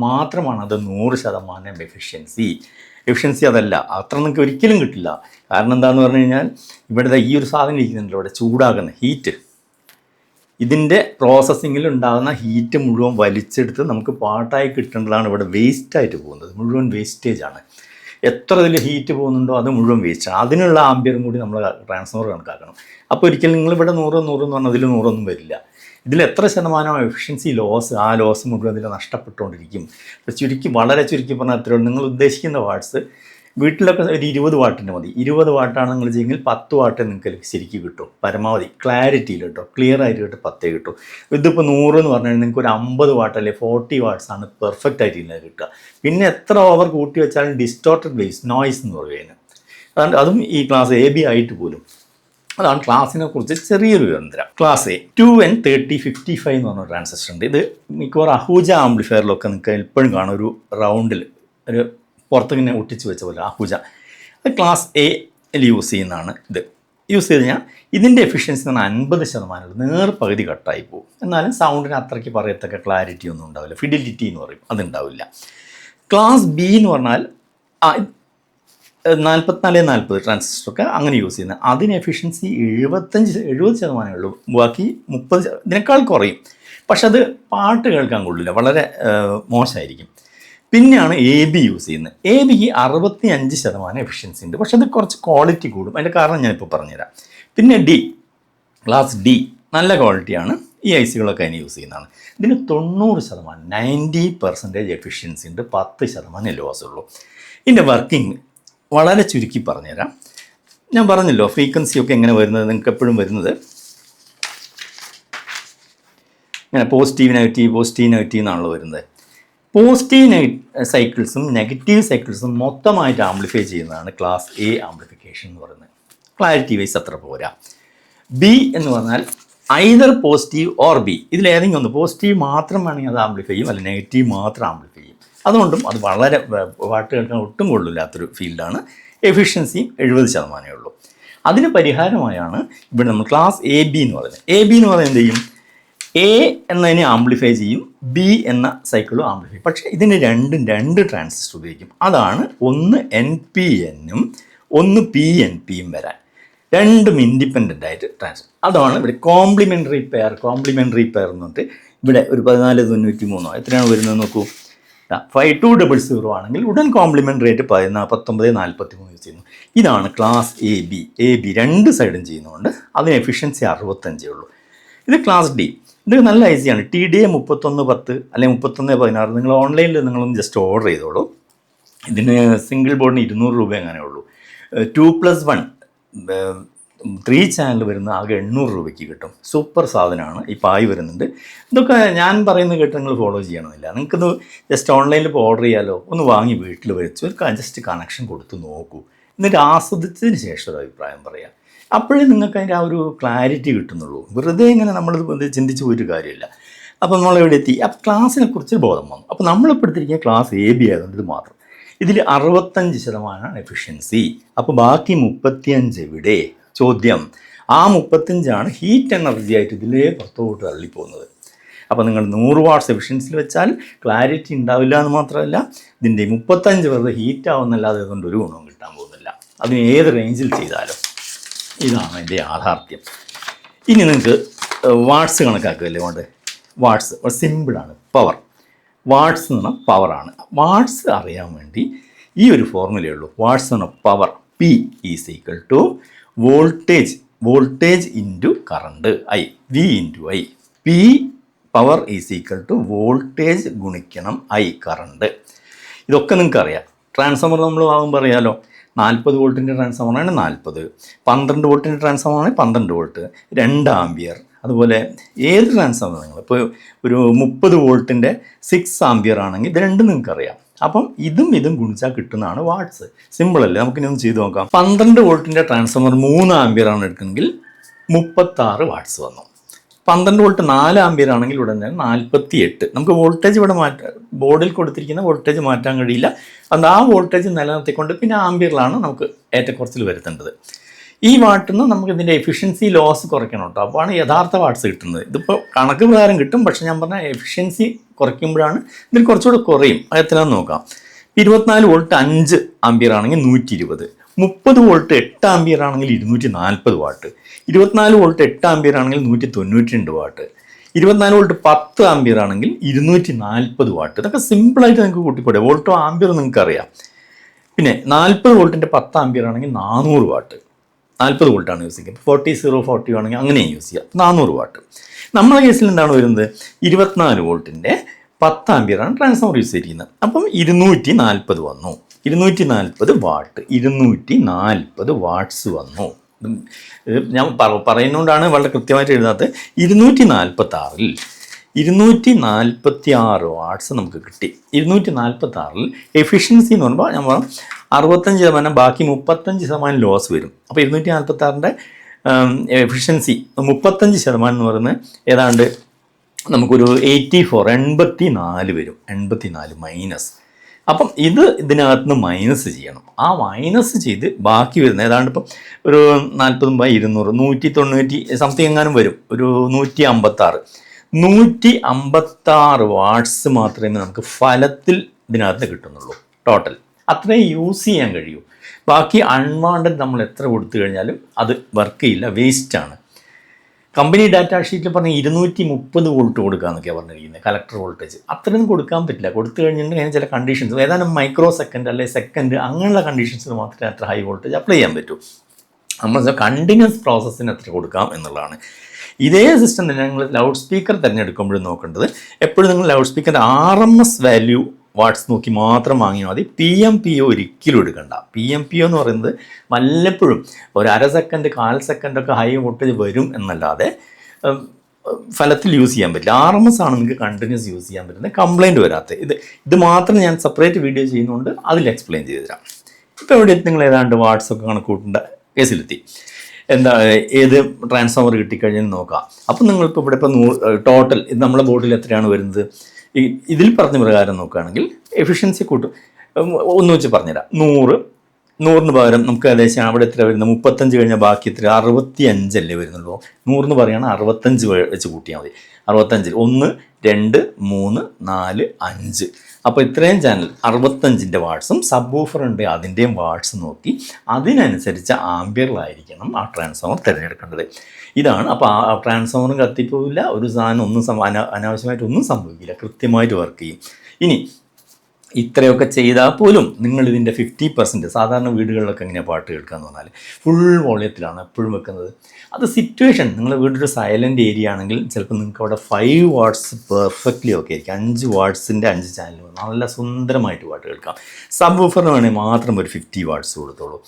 മാത്രമാണ് അത് 100% എഫിഷ്യൻസി. അതല്ല, അത്ര നിങ്ങൾക്ക് ഒരിക്കലും കിട്ടില്ല. കാരണം എന്താണെന്ന് പറഞ്ഞു കഴിഞ്ഞാൽ ഇവിടുത്തെ ഈ ഒരു സാധനം ഇരിക്കുന്നുണ്ടല്ലോ, ഇവിടെ ചൂടാകുന്ന ഹീറ്റ്, ഇതിൻ്റെ പ്രോസസ്സിങ്ങിൽ ഉണ്ടാകുന്ന ഹീറ്റ് മുഴുവൻ വലിച്ചെടുത്ത് നമുക്ക് പാട്ടായി കിട്ടേണ്ടതാണ് ഇവിടെ വേസ്റ്റായിട്ട് പോകുന്നത്. മുഴുവൻ വേസ്റ്റേജാണ്. എത്ര ഇതിൽ ഹീറ്റ് പോകുന്നുണ്ടോ അത് മുഴുവൻ വേസ്റ്റാണ്. അതിനുള്ള ആംബിയറും കൂടി നമ്മൾ ട്രാൻസ്ഫോമർ കണക്കാക്കണം. അപ്പോൾ ഒരിക്കലും നിങ്ങളിവിടെ 100 എന്ന് പറഞ്ഞാൽ അതിൽ 100 വരില്ല. ഇതിൽ എത്ര ശതമാനം എഫിഷ്യൻസി ലോസ്, ആ ലോസ് മുഴുവൻ ഇതിൽ നഷ്ടപ്പെട്ടുകൊണ്ടിരിക്കും. അപ്പോൾ വളരെ ചുരുക്കി പറഞ്ഞാൽ അത്രയുള്ളൂ. നിങ്ങൾ ഉദ്ദേശിക്കുന്ന വാട്ട്സ് വീട്ടിലൊക്കെ ഒരു 20 വാട്ടിൻ്റെ മതി. 20 വാട്ടാണ് നിങ്ങൾ ചെയ്യുമെങ്കിൽ 10 വാട്ട് നിങ്ങൾക്ക് ശരിക്കും കിട്ടും. പരമാവധി ക്ലാരിറ്റിയിൽ കിട്ടും, ക്ലിയർ ആയിട്ട് കിട്ടും, 10 കിട്ടും. ഇതിപ്പോൾ 100 എന്ന് പറഞ്ഞാൽ നിങ്ങൾക്ക് ഒരു 50 വാട്ട് അല്ലെങ്കിൽ 40 വാട്ട്സാണ് പെർഫെക്റ്റ് ആയിട്ട് ഇല്ല കിട്ടുക. പിന്നെ എത്ര ഓവർ കൂട്ടി വെച്ചാലും ഡിസ്റ്റോർട്ടഡ് വേസ്, നോയ്സ് എന്ന് പറയുന്നത്. അതും ഈ ക്ലാസ് AB ആയിട്ട് പോലും. അതാണ് ക്ലാസ്സിനെ കുറിച്ച് ചെറിയൊരു വിവരം. ക്ലാസ് A 2N3055 എന്ന് പറഞ്ഞ ട്രാൻസിസ്റ്റർ ഉണ്ട്. ഇത് മിക്കവാറും അഹൂജ ആംപ്ലിഫയറിലൊക്കെ നിങ്ങൾക്ക് എപ്പോഴും കാണും, ഒരു റൗണ്ടിൽ ഒരു പുറത്ത് ഇങ്ങനെ ഒട്ടിച്ച് വെച്ച പോലെ അഹൂജ. അത് ക്ലാസ് Aയിൽ യൂസ് ചെയ്യുന്നതാണ്. ഇത് യൂസ് ചെയ്ത് കഴിഞ്ഞാൽ ഇതിൻ്റെ എഫിഷ്യൻസി എന്ന് പറഞ്ഞാൽ 50%, നേർപകുതി കട്ടായി പോകും. എന്നാലും സൗണ്ടിന് അത്രയ്ക്ക് പറയത്തക്ക ക്ലാരിറ്റി ഒന്നും ഉണ്ടാവില്ല, ഫിഡിലിറ്റി എന്ന് പറയും, അതുണ്ടാവില്ല. ക്ലാസ് B എന്ന് പറഞ്ഞാൽ 4440 ട്രാൻസിസ്റ്ററൊക്കെ അങ്ങനെ യൂസ് ചെയ്യുന്നത്. അതിന് എഫിഷ്യൻസി 70% ഉള്ളൂ. ബാക്കി 30 ഇതിനേക്കാൾ കുറയും. പക്ഷെ അത് പാട്ട് കേൾക്കാൻ കൊള്ളില്ല, വളരെ മോശമായിരിക്കും. പിന്നെയാണ് AB യൂസ് ചെയ്യുന്നത്. ABക്ക് 65% എഫിഷ്യൻസി ഉണ്ട്. പക്ഷെ അത് കുറച്ച് ക്വാളിറ്റി കൂടും. അതിൻ്റെ കാരണം ഞാനിപ്പോൾ പറഞ്ഞുതരാം. പിന്നെ ക്ലാസ് D നല്ല ക്വാളിറ്റിയാണ്. ഈ ICകളൊക്കെ അതിന് യൂസ് ചെയ്യുന്നതാണ്. ഇതിന് 90%, 90% എഫിഷ്യൻസി ഉണ്ട്, 10% ലോസ് ഉള്ളൂ. ഇതിൻ്റെ വർക്കിംഗ് വളരെ ചുരുക്കി പറഞ്ഞുതരാം. ഞാൻ പറഞ്ഞല്ലോ ഫ്രീക്വൻസിയൊക്കെ എങ്ങനെ വരുന്നത്, നിങ്ങൾക്ക് എപ്പോഴും വരുന്നത് ഇങ്ങനെ പോസിറ്റീവ് നെഗറ്റീവ് എന്നാണല്ലോ വരുന്നത്. പോസിറ്റീവ് സൈക്കിൾസും നെഗറ്റീവ് സൈക്കിൾസും മൊത്തമായിട്ട് ആംപ്ലിഫൈ ചെയ്യുന്നതാണ് ക്ലാസ് A ആംപ്ലിഫിക്കേഷൻ എന്ന് പറയുന്നത്. ക്ലാരിറ്റി വൈസ് അത്ര പോരാ. B എന്ന് പറഞ്ഞാൽ ഐദർ പോസിറ്റീവ് ഓർ B, ഇതിലേതെങ്കിലും ഒന്ന്. പോസിറ്റീവ് മാത്രം വേണമെങ്കിൽ അത് ആംപ്ലിഫൈ ചെയ്യും, അല്ലെങ്കിൽ നെഗറ്റീവ് മാത്രം ആംപ്ലിഫൈ ചെയ്യും. അതുകൊണ്ടും അത് വളരെ പാട്ട് കേൾക്കാൻ ഒട്ടും കൊള്ളില്ലാത്തൊരു ഫീൽഡാണ്. എഫിഷ്യൻസിയും 70% ഉള്ളൂ. അതിന് പരിഹാരമായാണ് ഇവിടെ നമ്മൾ ക്ലാസ് AB എന്ന് പറയുന്നത്. AB എന്ന് പറയുന്നത് എന്ത് ചെയ്യും? A എന്നതിനെ ആംപ്ലിഫൈ ചെയ്യും, B എന്ന സൈക്കിളും ആംപ്ലിഫൈ. പക്ഷേ ഇതിന് രണ്ട് ട്രാൻസിസ്റ്റർ ഉപയോഗിക്കും. അതാണ് ഒന്ന് NPNും ഒന്ന് PNPയും വരാൻ. രണ്ടും ഇൻഡിപെൻഡൻ്റ് ആയിട്ട് ട്രാൻസിസ്റ്റർ. അതാണ് ഇവിടെ കോംപ്ലിമെൻ്ററി പെയർ എന്ന് പറഞ്ഞിട്ട് ഇവിടെ ഒരു 1493 എത്രയാണ് വരുന്നത് നോക്കൂ. 5200 ആണെങ്കിൽ ഉടൻ കോംപ്ലിമെൻറ്റ് റേറ്റ് 1943 യൂസ് ചെയ്യുന്നു. ഇതാണ് ക്ലാസ് എ ബി രണ്ട് സൈഡും ചെയ്യുന്നതുകൊണ്ട് അതിന് എഫിഷ്യൻസി 65 ഉള്ളൂ. ഇത് ക്ലാസ് ഡി. ഇത് നല്ല ഈസിയാണ്. TDA 3110 അല്ലെങ്കിൽ 3116 നിങ്ങൾ ഓൺലൈനിൽ നിങ്ങളൊന്ന് ജസ്റ്റ് ഓർഡർ ചെയ്തോളൂ. ഇതിന് സിംഗിൾ ബോർഡിന് 200 രൂപ അങ്ങനെ ഉള്ളൂ. 2+1 3 ചാനൽ വരുന്ന ആകെ 800 രൂപയ്ക്ക് കിട്ടും. സൂപ്പർ സാധനമാണ്. ഈ പായ് വരുന്നുണ്ട്. ഇതൊക്കെ ഞാൻ പറയുന്നത് കേട്ട് നിങ്ങൾ ഫോളോ ചെയ്യണമെന്നില്ല. നിങ്ങൾക്കൊന്ന് ജസ്റ്റ് ഓൺലൈനിൽ ഇപ്പോൾ ഓർഡർ ചെയ്യാലോ, ഒന്ന് വാങ്ങി വീട്ടിൽ വെച്ച് ഒരു ജസ്റ്റ് കണക്ഷൻ കൊടുത്ത് നോക്കൂ. എന്നിട്ട് ആസ്വദിച്ചതിന് ശേഷം ഒരു അഭിപ്രായം പറയാം. അപ്പോഴേ നിങ്ങൾക്ക് അതിൻ്റെ ആ ഒരു ക്ലാരിറ്റി കിട്ടുന്നുള്ളൂ. വെറുതെ ഇങ്ങനെ നമ്മൾ ചിന്തിച്ച് പോയിട്ട് കാര്യമില്ല. അപ്പോൾ നമ്മളെവിടെ എത്തി? അപ്പോൾ ക്ലാസ്സിനെ കുറിച്ച് ബോധം വന്നു. അപ്പോൾ നമ്മളിപ്പോൾ എടുത്തിരിക്കുക ക്ലാസ് എ ബി ആയതുകൊണ്ട് ഇത് മാത്രം. ഇതിൽ 65% എഫിഷ്യൻസി. അപ്പോൾ ബാക്കി 35 എവിടെ? ചോദ്യം. ആ 35 ഹീറ്റ് എനർജി ആയിട്ട് ഇതിലേ പുറത്തോട്ട് തള്ളിപ്പോകുന്നത്. അപ്പോൾ നിങ്ങൾ 100 വാട്ട്സ് എഫിഷ്യൻസിൽ വെച്ചാൽ ക്ലാരിറ്റി ഉണ്ടാവില്ല എന്ന് മാത്രമല്ല, ഇതിൻ്റെ 35 വെറുതെ ഹീറ്റ് ആവുന്നല്ലാതെ അതുകൊണ്ട് ഒരു ഗുണവും കിട്ടാൻ പോകുന്നില്ല. അതിന് ഏത് റേഞ്ചിൽ ചെയ്താലും. ഇതാണ് എൻ്റെ യാഥാർത്ഥ്യം. ഇനി നിങ്ങൾക്ക് വാട്ട്സ് കണക്കാക്കുകയല്ലേ വേണ്ടത്. വാട്ട്സ് സിമ്പിളാണ്. പവർ. വാട്ട്സ് എന്ന് പറഞ്ഞാൽ പവറാണ്. വാട്ട്സ് അറിയാൻ വേണ്ടി ഈ ഒരു ഫോർമുലയേ ഉള്ളൂ. വാട്ട്സ് എന്ന് പറഞ്ഞാൽ power. P is equal to voltage into current I, V into I. P power is equal to voltage ഗുണിക്കണം I കറണ്ട്. ഇതൊക്കെ നിങ്ങൾക്ക് അറിയാം. ട്രാൻസ്ഫോമർ നമ്മൾ വാങ്ങുമ്പോൾ അറിയാമല്ലോ. 40 വോൾട്ടിൻ്റെ ട്രാൻസ്ഫോമറാണ് 40, 12 വോൾട്ടിൻ്റെ ട്രാൻസ്ഫോമറാണ് 12 വോൾട്ട്, 2 ആംബിയർ. അതുപോലെ ഏത് ട്രാൻസ്ഫോമർ നിങ്ങൾ ഇപ്പോൾ ഒരു 30 വോൾട്ടിൻ്റെ 6 ആംബിയർ ആണെങ്കിൽ ഇത് രണ്ടും നിങ്ങൾക്കറിയാം. അപ്പം ഇതും ഗുണിച്ചാൽ കിട്ടുന്നതാണ് വാട്ട്സ്. സിമ്പിളല്ലേ? നമുക്കിനി ഒന്ന് ചെയ്ത് നോക്കാം. 12 വോൾട്ടിൻ്റെ ട്രാൻസ്ഫോമർ 3 ആംബിയർ ആണ് എടുക്കുന്നെങ്കിൽ 36 വാട്ട്സ് വന്നു. 12 വോൾട്ട് 4 ആംബിയർ ആണെങ്കിൽ ഉടനെ 48. നമുക്ക് വോൾട്ടേജ് ഇവിടെ ബോർഡിൽ കൊടുത്തിരിക്കുന്ന വോൾട്ടേജ് മാറ്റാൻ കഴിയില്ല. അത് ആ വോൾട്ടേജ് നിലനിർത്തിക്കൊണ്ട് പിന്നെ ആംബിയറിലാണ് നമുക്ക് ഏറ്റക്കുറച്ചിൽ വരുത്തേണ്ടത്. ഈ വാട്ടിൽ നിന്ന് നമുക്ക് ഇതിൻ്റെ എഫിഷ്യൻസി ലോസ് കുറയ്ക്കണം കേട്ടോ. അപ്പോഴാണ് യഥാർത്ഥ വാട്ട്സ് കിട്ടുന്നത്. ഇതിപ്പോൾ കണക്ക് പ്രകാരം കിട്ടും, പക്ഷേ ഞാൻ പറഞ്ഞ എഫിഷ്യൻസി കുറയ്ക്കുമ്പോഴാണ് ഇതിൽ കുറച്ചുകൂടെ കുറയും. അത് എത്രയാണെന്ന് നോക്കാം. 24 വോൾട്ട് 5 ആംബിയർ ആണെങ്കിൽ 120, 30 വോൾട്ട് 8 ആംബിയർ ആണെങ്കിൽ 240 വാട്ട്, 24 വോൾട്ട് 8 ആംബിയർ ആണെങ്കിൽ 192 വാട്ട്, 24 വോൾട്ട് 10 ആംബിയർ ആണെങ്കിൽ 240 വാട്ട്. ഇതൊക്കെ സിമ്പിളായിട്ട് നിങ്ങൾക്ക് കൂട്ടിപ്പോടെ. വോൾട്ടോ ആംബിയർ നിങ്ങൾക്ക് അറിയാം. പിന്നെ 40 വോൾട്ടിൻ്റെ 10 ആംബിയർ ആണെങ്കിൽ 400 വാട്ട്. 40 വോൾട്ടാണ് യൂസ് ചെയ്യുക. 40 ആണെങ്കിൽ അങ്ങനെയും യൂസ് ചെയ്യുക. 400 വാട്ട്. നമ്മുടെ കേസിൽ എന്താണ് വരുന്നത്? 24 വോൾട്ടിൻ്റെ 10 ആംബിയറാണ് ട്രാൻസ്ഫോമർ യൂസ് ചെയ്തിരിക്കുന്നത്. അപ്പം 240 വന്നു. 240 വാട്ട്, 240 വാട്ട്സ് വന്നു. ഞാൻ പറയുന്നതുകൊണ്ടാണ് വളരെ കൃത്യമായിട്ട് എഴുതാത്തത്. 246-ൽ 246 വാട്ട്സ് നമുക്ക് കിട്ടി. 246-ൽ എഫിഷ്യൻസി എന്ന് പറയുമ്പോൾ ഞാൻ പറഞ്ഞു 65%, ബാക്കി 35% ലോസ് വരും. അപ്പോൾ 246-ൻ്റെ എഫിഷ്യൻസി 35% എന്ന് പറയുന്നത് ഏതാണ്ട് നമുക്കൊരു 84 വരും. 84 മൈനസ്. അപ്പം ഇതിനകത്ത് നിന്ന് മൈനസ് ചെയ്യണം. ആ മൈനസ് ചെയ്ത് ബാക്കി വരുന്ന ഏതാണ്ട് ഇപ്പം ഒരു 40/200 190 സംതിങ് എങ്ങാനും വരും. ഒരു 156 വാട്ട്സ് മാത്രമേ നമുക്ക് ഫലത്തിൽ ഇതിനകത്ത് കിട്ടുന്നുള്ളൂ. ടോട്ടൽ അത്രയും യൂസ് ചെയ്യാൻ കഴിയൂ. ബാക്കി അൺവാണ്ടഡ് നമ്മൾ എത്ര കൊടുത്തു കഴിഞ്ഞാലും അത് വർക്ക് ചെയ്യില്ല, വേസ്റ്റാണ്. കമ്പനി ഡാറ്റ ഷീറ്റിൽ പറഞ്ഞ 230 വോൾട്ട് കൊടുക്കാമെന്നൊക്കെയാണ് പറഞ്ഞിരിക്കുന്നത്. കളക്ടർ വോൾട്ടേജ് അത്രയൊന്നും കൊടുക്കാൻ പറ്റില്ല. കൊടുത്തു കഴിഞ്ഞിട്ടുണ്ടെങ്കിൽ അതിന് ചില കണ്ടീഷൻസ്, ഏതാനും മൈക്രോ സെക്കൻഡ് അല്ലെങ്കിൽ സെക്കൻഡ് അങ്ങനെയുള്ള കണ്ടീഷൻസിൽ മാത്രമേ അത്ര ഹൈ വോൾട്ടേജ് അപ്ലൈ ചെയ്യാൻ പറ്റൂ. നമ്മൾ കണ്ടിന്യൂസ് പ്രോസസ്സിന് എത്ര കൊടുക്കാം എന്നുള്ളതാണ്. ഇതേ സിസ്റ്റം തന്നെ നിങ്ങൾ ലൗഡ് സ്പീക്കർ തിരഞ്ഞെടുക്കുമ്പോഴും നോക്കേണ്ടത് എപ്പോഴും നിങ്ങൾ ലൗഡ് സ്പീക്കറിൻ്റെ RMS വാല്യൂ വാട്ട്സ് നോക്കി മാത്രം വാങ്ങിയാൽ മതി. PMPO ഒരിക്കലും എടുക്കണ്ട. PMPO എന്ന് പറയുന്നത് വല്ലപ്പോഴും ഒരു 1/2 സെക്കൻഡ് 1/4 സെക്കൻഡൊക്കെ ഹൈ വോൾട്ടേജ് വരും എന്നല്ലാതെ ഫലത്തിൽ യൂസ് ചെയ്യാൻ പറ്റില്ല. RMS ആണ് നിങ്ങൾക്ക് കണ്ടിന്യൂസ് യൂസ് ചെയ്യാൻ പറ്റുന്നത്, കംപ്ലൈൻറ്റ് വരാത്തത്. ഇത് മാത്രം ഞാൻ സെപ്പറേറ്റ് വീഡിയോ ചെയ്യുന്നതുകൊണ്ട് അതിൽ എക്സ്പ്ലെയിൻ ചെയ്തു തരാം. ഇപ്പോൾ ഇവിടെ നിങ്ങൾ ഏതാണ്ട് വാട്ട്സൊക്കെ കണക്ക് കൂട്ടേണ്ട കേസിലെത്തി. ഏത് ട്രാൻസ്ഫോമർ കിട്ടിക്കഴിഞ്ഞാൽ നോക്കാം. അപ്പം നിങ്ങളിപ്പോൾ ഇവിടെ ഇപ്പോൾ ടോട്ടൽ ഇത് നമ്മളെ ബോർഡിൽ എത്രയാണ് വരുന്നത്? ഇതിൽ പറഞ്ഞ പ്രകാരം നോക്കുകയാണെങ്കിൽ എഫിഷ്യൻസി കൂട്ടും. ഒന്ന് വെച്ച് പറഞ്ഞുതരാം. 100, 100-ന് പകരം നമുക്ക് ഏകദേശം അവിടെ എത്ര വരുന്നത് 35 കഴിഞ്ഞാൽ ബാക്കി എത്ര 65 വരുന്നുള്ളൂ. 100-ന് പറയുകയാണ് 65 വെച്ച് കൂട്ടിയാൽ മതി. 65 1 2 3 4 5 അപ്പോൾ ഇത്രയും ചാനൽ 65-ൻ്റെ വാട്ട്സും സബ് വൂഫർ ഉണ്ട് അതിൻ്റെയും വാട്ട്സ് നോക്കി അതിനനുസരിച്ച് ആംബിയറിലായിരിക്കണം ആ ട്രാൻസ്ഫോമർ തിരഞ്ഞെടുക്കേണ്ടത്. ഇതാണ്. അപ്പോൾ ആ ട്രാൻസ്ഫോമറും കത്തിപ്പോവില്ല, ഒരു സാധനം ഒന്നും അനാവശ്യമായിട്ടൊന്നും സംഭവിക്കില്ല, കൃത്യമായിട്ട് വർക്ക് ചെയ്യും. ഇനി ഇത്രയൊക്കെ ചെയ്താൽ പോലും നിങ്ങളിതിൻ്റെ 50% സാധാരണ വീടുകളിലൊക്കെ എങ്ങനെയാണ് പാട്ട് കേൾക്കുക എന്ന് പറഞ്ഞാൽ ഫുൾ വോളിയത്തിലാണ് എപ്പോഴും വെക്കുന്നത്. അത് സിറ്റുവേഷൻ, നിങ്ങളുടെ വീടൊരു സൈലൻ്റ് ഏരിയ ആണെങ്കിൽ ചിലപ്പോൾ നിങ്ങൾക്ക് അവിടെ 5 വാട്ട്സ് പെർഫെക്റ്റ്ലി ഒക്കെ ആയിരിക്കും. 5 വാട്ട്സിൻ്റെ 5 ചാനലുകൾ നല്ല സുന്ദരമായിട്ട് പാട്ട് കേൾക്കാം. സബ് വൂഫറിന് വേണമെങ്കിൽ മാത്രം ഒരു 50 വാട്ട്സ് കൊടുത്തോളൂ.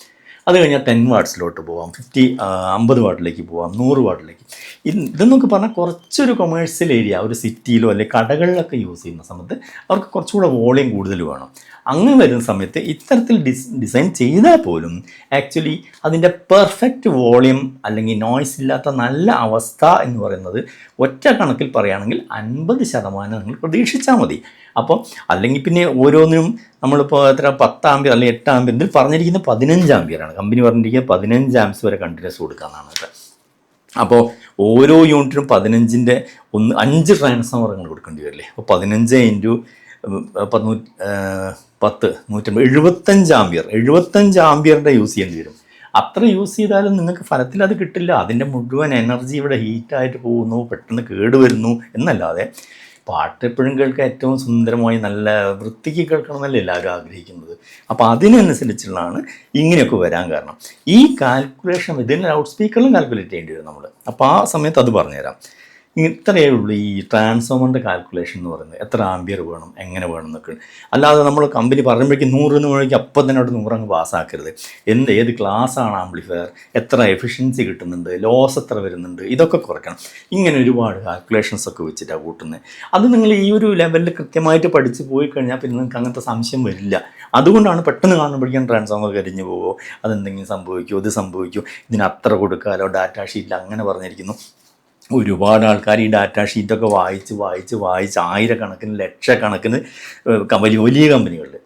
അത് കഴിഞ്ഞാൽ 10 വാട്ട്സിലോട്ട് പോവാം, 50 വാട്ടിലേക്ക് പോവാം, 100 വാട്ടിലേക്ക്. ഇതെന്നൊക്കെ പറഞ്ഞാൽ കുറച്ചൊരു കൊമേഴ്സ്യൽ ഏരിയ, ഒരു സിറ്റിയിലോ അല്ലെങ്കിൽ കടകളിലൊക്കെ യൂസ് ചെയ്യുന്ന സമയത്ത് അവർക്ക് കുറച്ചുകൂടെ വോളിയം കൂടുതൽ വേണം. അങ്ങനെ വരുന്ന സമയത്ത് ഇത്തരത്തിൽ ഡിസൈൻ ചെയ്താൽ പോലും ആക്ച്വലി അതിൻ്റെ പെർഫെക്റ്റ് വോളിയം അല്ലെങ്കിൽ നോയ്സ് ഇല്ലാത്ത നല്ല അവസ്ഥ എന്ന് പറയുന്നത് ഒറ്റ കണക്കിൽ പറയുകയാണെങ്കിൽ 50% നിങ്ങൾ പ്രതീക്ഷിച്ചാൽ മതി. അപ്പോൾ അല്ലെങ്കിൽ പിന്നെ ഓരോന്നിനും നമ്മളിപ്പോൾ എത്ര 10 ആംബിയർ അല്ലെങ്കിൽ 8 ആംബിയർ, ഇതിൽ പറഞ്ഞിരിക്കുന്നത് 15 ആംബിയറാണ്. കമ്പനി പറഞ്ഞിരിക്കുന്നത് 15 ആംപ്സ് വരെ കണ്ടിന്യൂസ് കൊടുക്കാമെന്നാണ്. അപ്പോൾ ഓരോ യൂണിറ്റിനും 15-ൻ്റെ 5 ട്രാൻസ്ഫോമറുകൾ കൊടുക്കേണ്ടി വരില്ലേ? അപ്പോൾ 15 × 10 150 ആംബിയർ, 75 ആംബിയറിൻ്റെ യൂസ് ചെയ്യേണ്ടി വരും. അത്ര യൂസ് ചെയ്താലും നിങ്ങൾക്ക് ഫലത്തിൽ അത് കിട്ടില്ല. അതിൻ്റെ മുഴുവൻ എനർജി ഇവിടെ ഹീറ്റായിട്ട് പോകുന്നു, പെട്ടെന്ന് കേടുവരുന്നു എന്നല്ലാതെ പാട്ട് എപ്പോഴും കേൾക്കാൻ ഏറ്റവും സുന്ദരമായി നല്ല വൃത്തിക്ക് കേൾക്കണമെന്നല്ല എല്ലാവരും ആഗ്രഹിക്കുന്നത്. അപ്പോൾ അതിനനുസരിച്ചുള്ളതാണ് ഇങ്ങനെയൊക്കെ വരാൻ കാരണം. ഈ കാൽക്കുലേഷൻ ഇതിന് ലൗഡ് സ്പീക്കറിലും കാൽക്കുലേറ്റ് ചെയ്യേണ്ടി വരും നമ്മൾ. അപ്പോൾ ആ സമയത്ത് അത് പറഞ്ഞുതരാം. ഇത്രയേ ഉള്ളൂ ഈ ട്രാൻസ്ഫോമറിൻ്റെ കാൽക്കുലേഷൻ എന്ന് പറയുന്നത്. എത്ര ആംബിയർ വേണം, എങ്ങനെ വേണം എന്നൊക്കെ. അല്ലാതെ നമ്മൾ കമ്പനി പറയുമ്പോഴേക്കും 100 വഴിക്ക് അപ്പം തന്നെ അവിടെ 100 അങ്ങ് പാസ്സാക്കരുത്. ഏത് ക്ലാസ്സാണ് ആംപ്ലിഫയർ, എത്ര എഫിഷ്യൻസി കിട്ടുന്നുണ്ട്, ലോസ് എത്ര വരുന്നുണ്ട്, ഇതൊക്കെ കുറയ്ക്കണം. ഇങ്ങനെ ഒരുപാട് കാൽക്കുലേഷൻസ് ഒക്കെ വെച്ചിട്ടാണ് കൂട്ടുന്നത്. അത് നിങ്ങൾ ഈ ഒരു ലെവലിൽ കൃത്യമായിട്ട് പഠിച്ച് പോയി കഴിഞ്ഞാൽ പിന്നെ നിങ്ങൾക്ക് അങ്ങനത്തെ സംശയം വരില്ല. അതുകൊണ്ടാണ് പെട്ടെന്ന് കാണുമ്പോഴേക്കും ട്രാൻസ്ഫോമർ കരിഞ്ഞു പോവോ, അതെന്തെങ്കിലും സംഭവിക്കുമോ, ഇത് സംഭവിക്കുമോ, ഇതിന് അത്ര കൊടുക്കാമല്ലോ, ഡാറ്റ ഷീറ്റിൽ അങ്ങനെ പറഞ്ഞിരിക്കുന്നു. ഒരുപാട് ആൾക്കാർ ഈ ഡാറ്റ ഷീറ്റൊക്കെ വായിച്ച് ആയിരക്കണക്കിന് ലക്ഷക്കണക്കിന് വലിയ കമ്പനികളിൽ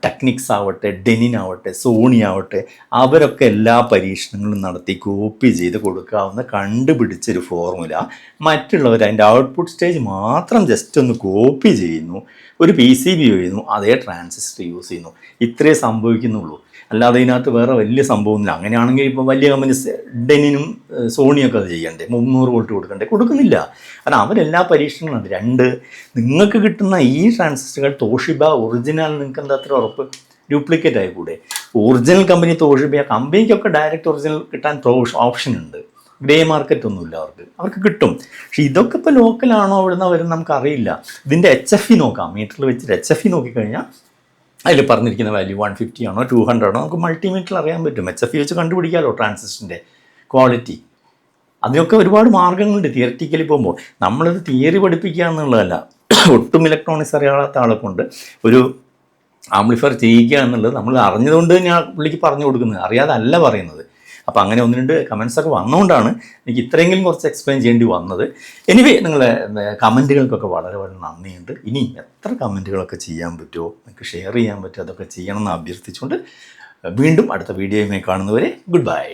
ടെക്നിക്സ് ആവട്ടെ, ഡെനിൻ ആവട്ടെ, സോണി ആവട്ടെ, അവരൊക്കെ എല്ലാ പരീക്ഷണങ്ങളും നടത്തി കോപ്പി ചെയ്ത് കൊടുക്കാവുന്ന കണ്ടുപിടിച്ചൊരു ഫോർമുല മറ്റുള്ളവർ അതിൻ്റെ ഔട്ട്പുട്ട് സ്റ്റേജ് മാത്രം ജസ്റ്റ് ഒന്ന് കോപ്പി ചെയ്യുന്നു, ഒരു PCB ചെയ്യുന്നു, അതേ ട്രാൻസിസ്റ്റർ യൂസ് ചെയ്യുന്നു. ഇത്രേ സംഭവിക്കുന്നുള്ളൂ. അല്ലാതെ ഇതിനകത്ത് വേറെ വലിയ സംഭവമൊന്നുമില്ല. അങ്ങനെയാണെങ്കിൽ ഇപ്പോൾ വലിയ കമ്പനീസ് ഡെനിനും സോണിയൊക്കെ അത് ചെയ്യണ്ടേ, 300 വോൾട്ട് കൊടുക്കണ്ടേ? കൊടുക്കുന്നില്ല. കാരണം അവരെല്ലാ പരീക്ഷണങ്ങളും. 2 നിങ്ങൾക്ക് കിട്ടുന്ന ഈ ട്രാൻസിസ്റ്ററുകൾ തോഷിബ ഒറിജിനൽ, നിങ്ങൾക്ക് എന്താ അത്ര ഉറപ്പ്? ഡ്യൂപ്ലിക്കേറ്റ് ആയിക്കൂടെ? ഒറിജിനൽ കമ്പനി തോഷിബ, കമ്പനിക്കൊക്കെ ഡയറക്റ്റ് ഒറിജിനൽ കിട്ടാൻ ഓപ്ഷൻ ഉണ്ട്. ഗ്രേ മാർക്കറ്റ് ഒന്നുമില്ല അവർക്ക് കിട്ടും. പക്ഷേ ഇതൊക്കെ ഇപ്പോൾ ലോക്കലാണോ അവിടുന്ന് വരുന്ന നമുക്കറിയില്ല. ഇതിൻ്റെ HFE നോക്കാം, മീറ്ററിൽ വെച്ചിട്ട് HFE നോക്കിക്കഴിഞ്ഞാൽ അതിൽ പറഞ്ഞിരിക്കുന്ന വാല്യൂ 150 ആണോ 200 ആണോ നമുക്ക് മൾട്ടിമീറ്ററിൽ അറിയാൻ പറ്റും. HFE വെച്ച് കണ്ടുപിടിക്കാമല്ലോ ട്രാൻസിസ്റ്ററിൻ്റെ ക്വാളിറ്റി. അതിനൊക്കെ ഒരുപാട് മാർഗ്ഗങ്ങളുണ്ട് തിയററ്റിക്കലി പോകുമ്പോൾ. നമ്മളിത് തിയറി പഠിപ്പിക്കുക എന്നുള്ളതല്ല, ഒട്ടും ഇലക്ട്രോണിക്സ് അറിയാത്ത ആളെ കൊണ്ട് ഒരു ആംപ്ലിഫയർ ചെയ്യിക്കുക എന്നുള്ളത് നമ്മൾ അറിഞ്ഞതുകൊണ്ട് ഞാൻ പുള്ളിക്ക് പറഞ്ഞു കൊടുക്കുന്നത്, അറിയാതെ അല്ല പറയുന്നത്. അപ്പോൾ അങ്ങനെ 1-2 കമൻസൊക്കെ വന്നുകൊണ്ടാണ് എനിക്ക് ഇത്രയെങ്കിലും കുറച്ച് എക്സ്പ്ലെയിൻ ചെയ്യേണ്ടി വന്നത്. എനിവേ നിങ്ങളെ കമൻറ്റുകൾക്കൊക്കെ വളരെ വളരെ നന്ദിയുണ്ട്. ഇനി എത്ര കമൻറ്റുകളൊക്കെ ചെയ്യാൻ പറ്റുമോ, നിങ്ങൾക്ക് ഷെയർ ചെയ്യാൻ പറ്റുമോ, അതൊക്കെ ചെയ്യണമെന്ന് അഭ്യർത്ഥിച്ചുകൊണ്ട് വീണ്ടും അടുത്ത വീഡിയോയുമായി കാണുന്നവരെ ഗുഡ് ബൈ.